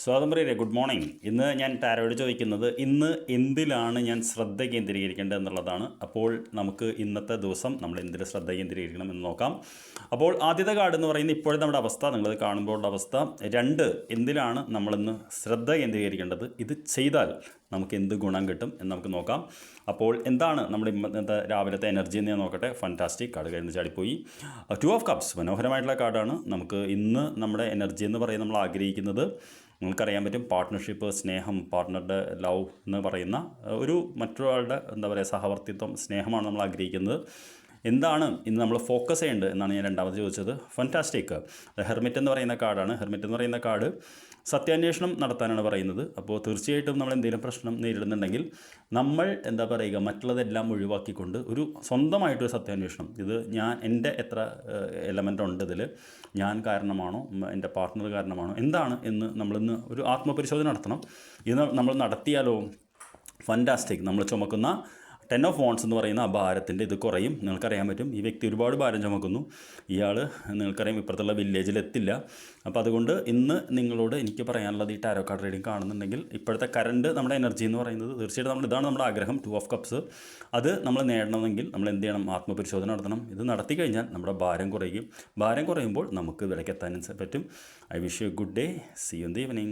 സ്വാതന്ത്ര്യ good morning. ഇന്ന് ഞാൻ ടാരോയോട് ചോദിക്കുന്നത് ഇന്ന് എന്തിലാണ് ഞാൻ ശ്രദ്ധ കേന്ദ്രീകരിക്കേണ്ടത് എന്നുള്ളതാണ്. അപ്പോൾ നമുക്ക് ഇന്നത്തെ ദിവസം നമ്മൾ എന്തിൽ ശ്രദ്ധ കേന്ദ്രീകരിക്കണം എന്ന് നോക്കാം. അപ്പോൾ ആദ്യത്തെ കാർഡ് എന്ന് പറയുന്നത് ഇപ്പോഴത്തെ നമ്മുടെ അവസ്ഥ, നിങ്ങളത് കാണുമ്പോഴുള്ള അവസ്ഥ. 2, എന്തിലാണ് നമ്മളിന്ന് ശ്രദ്ധ കേന്ദ്രീകരിക്കേണ്ടത്, ഇത് ചെയ്താൽ നമുക്ക് എന്ത് ഗുണം കിട്ടും എന്ന് നമുക്ക് നോക്കാം. അപ്പോൾ എന്താണ് നമ്മുടെ ഇന്നത്തെ രാവിലത്തെ എനർജി എന്ന് ഞാൻ നോക്കട്ടെ. ഫാൻറ്റാസ്റ്റിക് കാർഡ് കഴിഞ്ഞ് ചാടിപ്പോയി. 2 ഓഫ് കപ്സ് മനോഹരമായിട്ടുള്ള കാർഡാണ്. നമുക്ക് ഇന്ന് നമ്മുടെ എനർജി എന്ന് പറയുന്നത് നമ്മൾ ആഗ്രഹിക്കുന്നത് നിങ്ങൾക്കറിയാൻ പറ്റും, പാർട്ട്ണർഷിപ്പ്, സ്നേഹം, പാർട്ട്ണറുടെ ലവ് എന്ന് പറയുന്ന ഒരു മറ്റൊരാളുടെ എന്താ പറയുക സഹവർത്തിത്വം, സ്നേഹമാണ് നമ്മൾ ആഗ്രഹിക്കുന്നത്. എന്താണ് ഇന്ന് നമ്മൾ ഫോക്കസ് ചെയ്യേണ്ടത് എന്നാണ് ഞാൻ രണ്ടാമത് ചോദിച്ചത്. ഫാൻറ്റാസ്റ്റിക്. ഹെർമിറ്റ് എന്ന് പറയുന്ന കാർഡാണ്. ഹെർമിറ്റ് എന്ന് പറയുന്ന കാർഡ് സത്യാന്വേഷണം നടത്താനാണ് പറയുന്നത്. അപ്പോൾ തീർച്ചയായിട്ടും നമ്മൾ എന്തെങ്കിലും പ്രശ്നം നേരിടുന്നുണ്ടെങ്കിൽ നമ്മൾ എന്താ പറയുക മറ്റുള്ളതെല്ലാം ഒഴിവാക്കിക്കൊണ്ട് ഒരു സ്വന്തമായിട്ടൊരു സത്യാന്വേഷണം, ഇത് എൻ്റെ എത്ര എലമെൻ്റ് ഉണ്ട് ഇതിൽ, ഞാൻ കാരണമാണോ, എൻ്റെ പാർട്ട്ണർ കാരണമാണോ, എന്താണ് എന്ന് നമ്മളിന്ന് ഒരു ആത്മപരിശോധന നടത്തണം. ഇത് നമ്മൾ നടത്തിയാലോ ഫാൻറ്റാസ്റ്റിക്, നമ്മൾ ചുമക്കുന്ന 10 ഓഫ് വോൺസ് എന്ന് പറയുന്ന ആ ഭാരത്തിൻ്റെ ഇത് കുറയും. നിങ്ങൾക്കറിയാൻ പറ്റും ഈ വ്യക്തി ഒരുപാട് ഭാരം ചുമക്കുന്നു. ഇയാൾ നിങ്ങൾക്കറിയാം ഇപ്പുറത്തുള്ള വില്ലേജിൽ എത്തില്ല. അപ്പോൾ അതുകൊണ്ട് ഇന്ന് നിങ്ങളോട് എനിക്ക് പറയാനുള്ളത്, ഈ ടാരോ കാർഡ് റീഡിങ് കാണുന്നുണ്ടെങ്കിൽ ഇപ്പോഴത്തെ കറണ്ട് നമ്മുടെ എനർജി എന്ന് പറയുന്നത് തീർച്ചയായിട്ടും ഇതാണ് നമ്മുടെ ആഗ്രഹം, 2 ഓഫ് കപ്സ്. അത് നമ്മൾ നേടണമെങ്കിൽ നമ്മൾ എന്ത് ചെയ്യണം, ആത്മപരിശോധന നടത്തണം. ഇത് നടത്തി കഴിഞ്ഞാൽ നമ്മുടെ ഭാരം കുറയും. ഭാരം കുറയുമ്പോൾ നമുക്ക് വിലക്കെത്താനും പറ്റും. I wish you good day. See you in the evening.